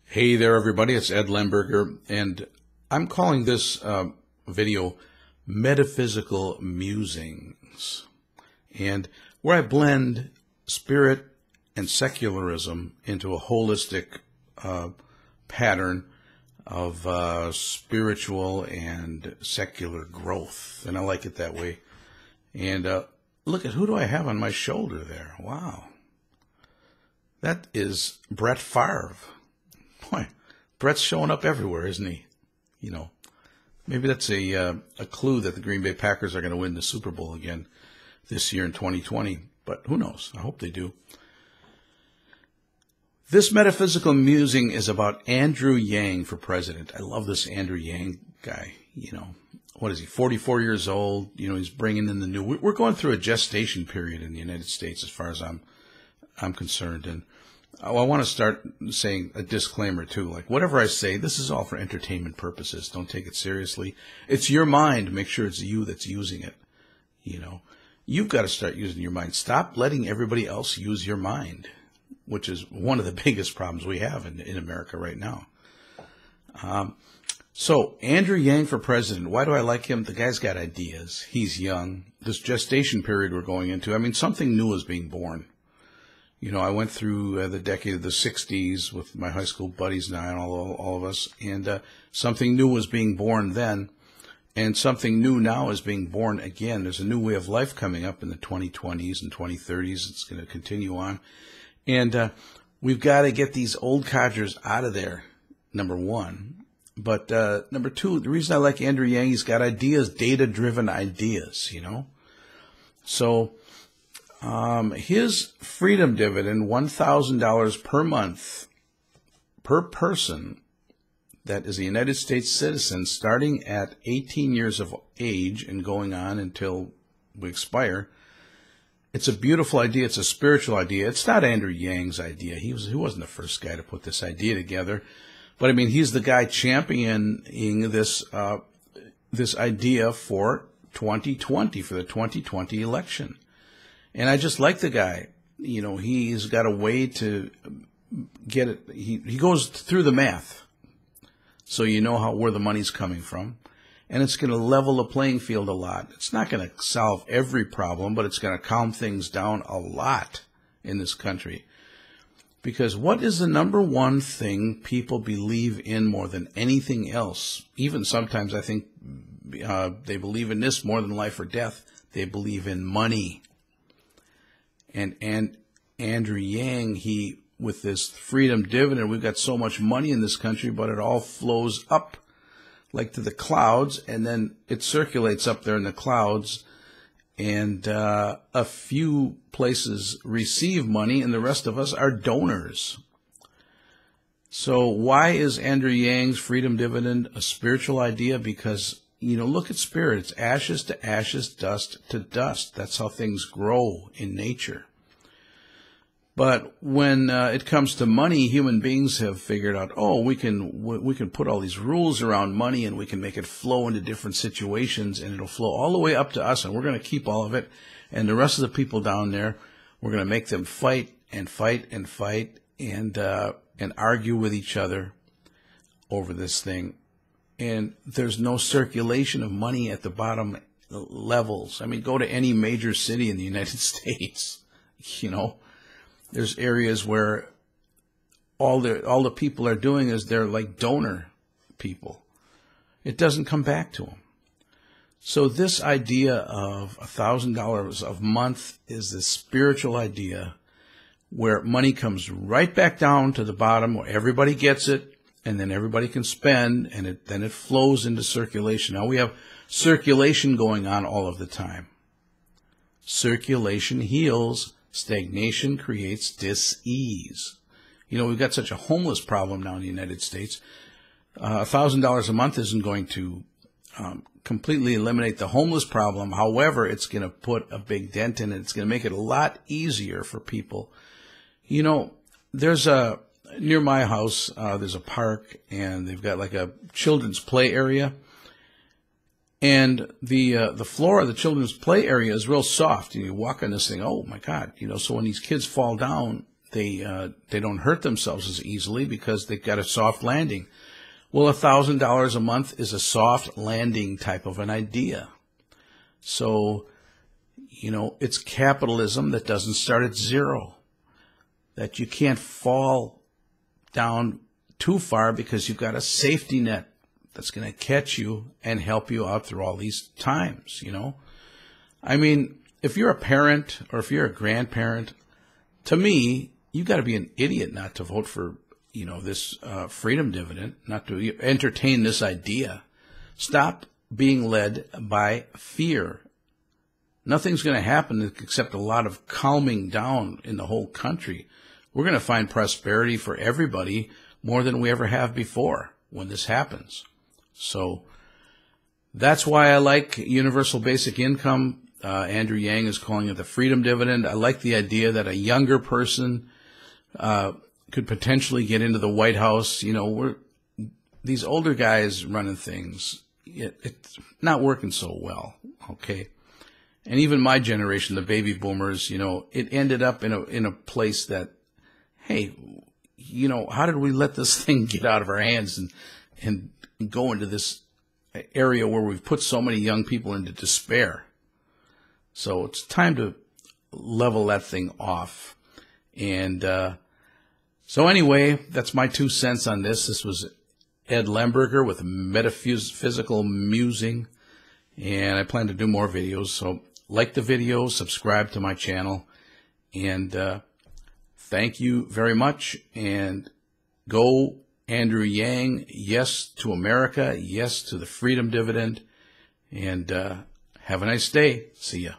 Hey there, everybody. It's Ed Lemberger, and I'm calling this video Metaphysical Musings, and where I blend spirit and secularism into a holistic pattern of spiritual and secular growth, and I like it that way. And look at who do I have on my shoulder there? Wow. That is Brett Favre. Boy, Brett's showing up everywhere, isn't he? You know, maybe that's a clue that the Green Bay Packers are going to win the Super Bowl again this year in 2020. But who knows? I hope they do. This metaphysical musing is about Andrew Yang for president. I love this Andrew Yang guy. You know, what is he, 44 years old? You know, he's bringing in the new. We're going through a gestation period in the United States as far as I'm concerned. And I want to start saying a disclaimer, too. Like, whatever I say, this is all for entertainment purposes. Don't take it seriously. It's your mind. Make sure it's you that's using it. You know, you've got to start using your mind. Stop letting everybody else use your mind, which is one of the biggest problems we have in America right now. So, Andrew Yang for president. Why do I like him? The guy's got ideas. He's young. This gestation period we're going into, I mean, something new is being born. You know, I went through the decade of the 60s with my high school buddies and I and all of us, and something new was being born then, and something new now is being born again. There's a new way of life coming up in the 2020s and 2030s. It's going to continue on. And we've got to get these old codgers out of there, number one. But number two, the reason I like Andrew Yang, he's got ideas, data-driven ideas, you know. So his freedom dividend, $1,000 per month per person that is a United States citizen starting at 18 years of age and going on until we expire. It's a beautiful idea. It's a spiritual idea. It's not Andrew Yang's idea. He wasn't the first guy to put this idea together. But, I mean, he's the guy championing this idea for 2020, for the 2020 election. And I just like the guy. You know, he's got a way to get it. He goes through the math, so you know where the money's coming from. And it's going to level the playing field a lot. It's not going to solve every problem, but it's going to calm things down a lot in this country. Because what is the number one thing people believe in more than anything else? Even sometimes I think they believe in this more than life or death. They believe in money. And Andrew Yang, with this freedom dividend, we've got so much money in this country, but it all flows up like to the clouds, and then it circulates up there in the clouds, and a few places receive money, and the rest of us are donors. So why is Andrew Yang's freedom dividend a spiritual idea? Because, you know, look at spirit. It's ashes to ashes, dust to dust. That's how things grow in nature. But when it comes to money, human beings have figured out, oh, we can put all these rules around money and we can make it flow into different situations, and it'll flow all the way up to us, and we're going to keep all of it. And the rest of the people down there, we're going to make them fight and fight and fight and argue with each other over this thing. And there's no circulation of money at the bottom levels. I mean, go to any major city in the United States. You know, there's areas where all the people are doing is they're like donor people. It doesn't come back to them. So this idea of $1,000 a month is this spiritual idea where money comes right back down to the bottom where everybody gets it, and then everybody can spend, and then it flows into circulation. Now we have circulation going on all of the time. Circulation heals. Stagnation creates dis-ease. You know, we've got such a homeless problem now in the United States. $1,000 a month isn't going to completely eliminate the homeless problem. However, it's going to put a big dent in it. It's going to make it a lot easier for people. You know, near my house, there's a park, and they've got like a children's play area. And the floor of the children's play area is real soft. You walk on this thing, oh my God, you know. So when these kids fall down, they don't hurt themselves as easily because they've got a soft landing. Well, $1,000 a month is a soft landing type of an idea. So, you know, it's capitalism that doesn't start at zero, that you can't fall down too far because you've got a safety net that's going to catch you and help you out through all these times, you know. I mean, if you're a parent or if you're a grandparent, to me, you've got to be an idiot not to vote for, you know, this freedom dividend, not to entertain this idea. Stop being led by fear. Nothing's going to happen except a lot of calming down in the whole country. We're going to find prosperity for everybody more than we ever have before when this happens. So that's why I like universal basic income. Andrew Yang is calling it the freedom dividend. I like the idea that a younger person could potentially get into the White House. You know, these older guys running things, it's not working so well, okay? And even my generation, the baby boomers, you know, it ended up in a place that, hey, you know, how did we let this thing get out of our hands and go into this area where we've put so many young people into despair? So it's time to level that thing off. And so anyway, that's my 2 cents on this. This was Ed Lemberger with Metaphysical Musing, and I plan to do more videos. So like the video, subscribe to my channel, and thank you very much. And go Andrew Yang, yes to America, yes to the freedom dividend, and have a nice day. See ya.